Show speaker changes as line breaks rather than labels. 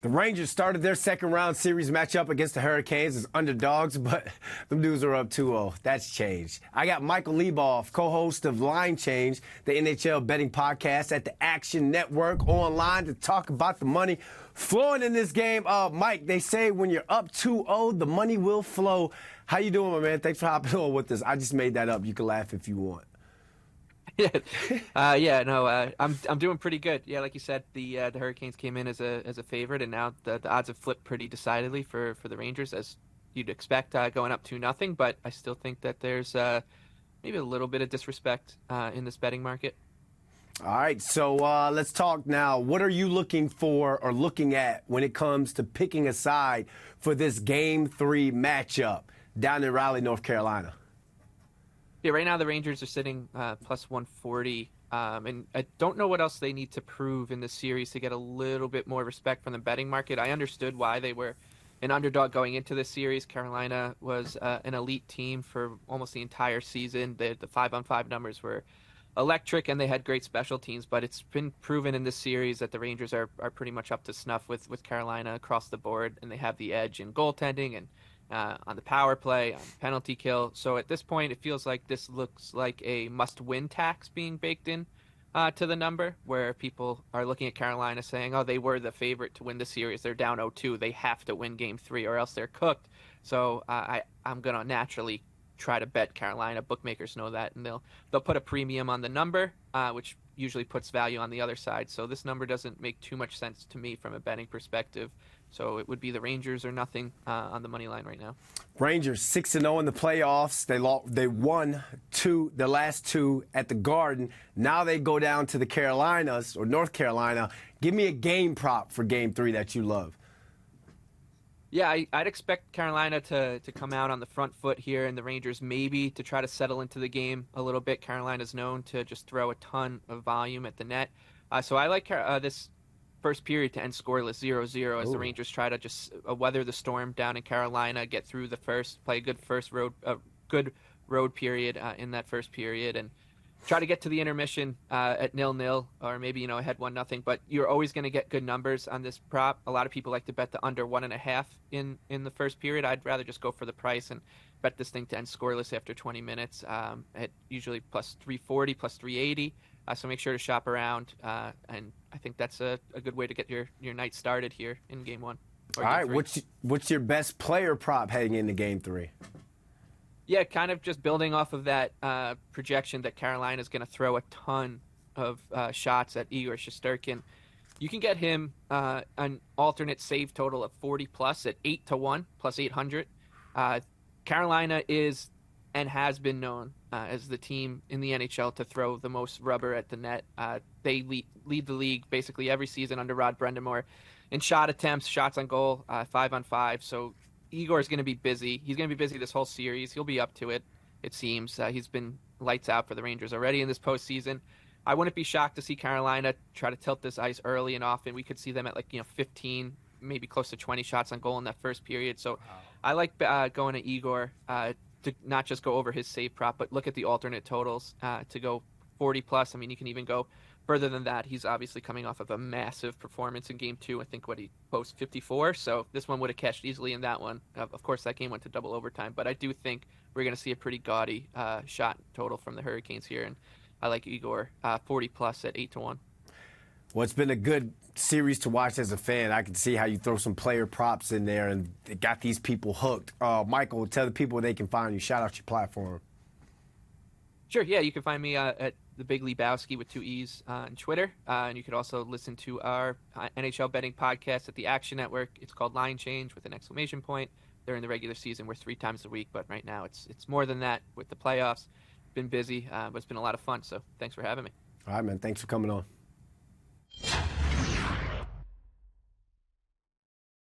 The Rangers started their second-round series matchup against the Hurricanes as underdogs, but them dudes are up 2-0. That's changed. I got Michael Leboff, co-host of Line Change, the NHL betting podcast at the Action Network, online to talk about the money flowing in this game. Mike, they say when you're up 2-0, the money will flow. How you doing, my man? Thanks for hopping on with us. I just made that up. You can laugh if you want.
I'm doing pretty good. Yeah, like you said, the Hurricanes came in as a favorite, and now the odds have flipped pretty decidedly for the Rangers, as you'd expect, going up 2-0. But I still think that there's maybe a little bit of disrespect in this betting market.
All right, so let's talk now. What are you looking for or looking at when it comes to picking a side for this Game 3 matchup down in Raleigh, North Carolina?
Yeah, right now the Rangers are sitting plus 140, and I don't know what else they need to prove in this series to get a little bit more respect from the betting market. I understood why they were an underdog going into this series. Carolina was an elite team for almost the entire season. The 5-on-5 numbers were electric, and they had great special teams, but it's been proven in this series that the Rangers are pretty much up to snuff with Carolina across the board, and they have the edge in goaltending and on the power play, on penalty kill. So at this point, it feels like this looks like a must-win tax being baked in to the number, where people are looking at Carolina saying, oh, they were the favorite to win the series. They're down 0-2. They have to win Game 3 or else they're cooked. So I'm going to naturally try to bet Carolina. Bookmakers know that, and they'll put a premium on the number, which usually puts value on the other side. So this number doesn't make too much sense to me from a betting perspective. So it would be the Rangers or nothing on the money line right now.
Rangers 6-0 in the playoffs. They won their last two at the Garden. Now they go down to the Carolinas or North Carolina. Give me a game prop for Game 3 that you love.
Yeah, I'd expect Carolina to come out on the front foot here, and the Rangers maybe to try to settle into the game a little bit. Carolina's known to just throw a ton of volume at the net. So I like this first period to end scoreless 0-0 as the Rangers try to just weather the storm down in Carolina, get through the first, play a good road period in that first period, and try to get to the intermission at 0-0 or maybe ahead 1-0. But you're always going to get good numbers on this prop. A lot of people like to bet the under 1.5 in the first period. I'd rather just go for the price and bet this thing to end scoreless after 20 minutes at usually plus 340, plus 380. So make sure to shop around, and I think that's a good way to get your night started here in Game 1.
All right, what's your best player prop heading into Game 3?
Yeah, kind of just building off of that projection that Carolina is going to throw a ton of shots at Igor Shesterkin. You can get him an alternate save total of 40+ at 8-1, plus 800. Carolina is and has been known as the team in the NHL to throw the most rubber at the net. They lead the league basically every season under Rod Brendamore in shot attempts, shots on goal, 5-on-5. So Igor is going to be busy. He's going to be busy this whole series. He'll be up to it, it seems. He's been lights out for the Rangers already in this postseason. I wouldn't be shocked to see Carolina try to tilt this ice early and often. We could see them at 15, maybe close to 20 shots on goal in that first period. So I like going to Igor to not just go over his save prop, but look at the alternate totals to go 40+. I mean, you can even go further than that. He's obviously coming off of a massive performance in Game 2. I think he posts 54. So this one would have cashed easily in that one. Of course, that game went to double overtime, but I do think we're going to see a pretty gaudy shot total from the Hurricanes here. And I like Igor 40+ at 8-1.
Well, it's been a good series to watch as a fan. I can see how you throw some player props in there and it got these people hooked. Michael, tell the people where they can find you. Shout out your platform.
Sure, yeah, you can find me at the Big Lebowski with 2 E's on Twitter. And you could also listen to our NHL betting podcast at the Action Network. It's called Line Change with an exclamation point. During the regular season, we're 3 times a week, but right now it's more than that with the playoffs. Been busy, but it's been a lot of fun, so thanks for having me.
All right, man. Thanks for coming on.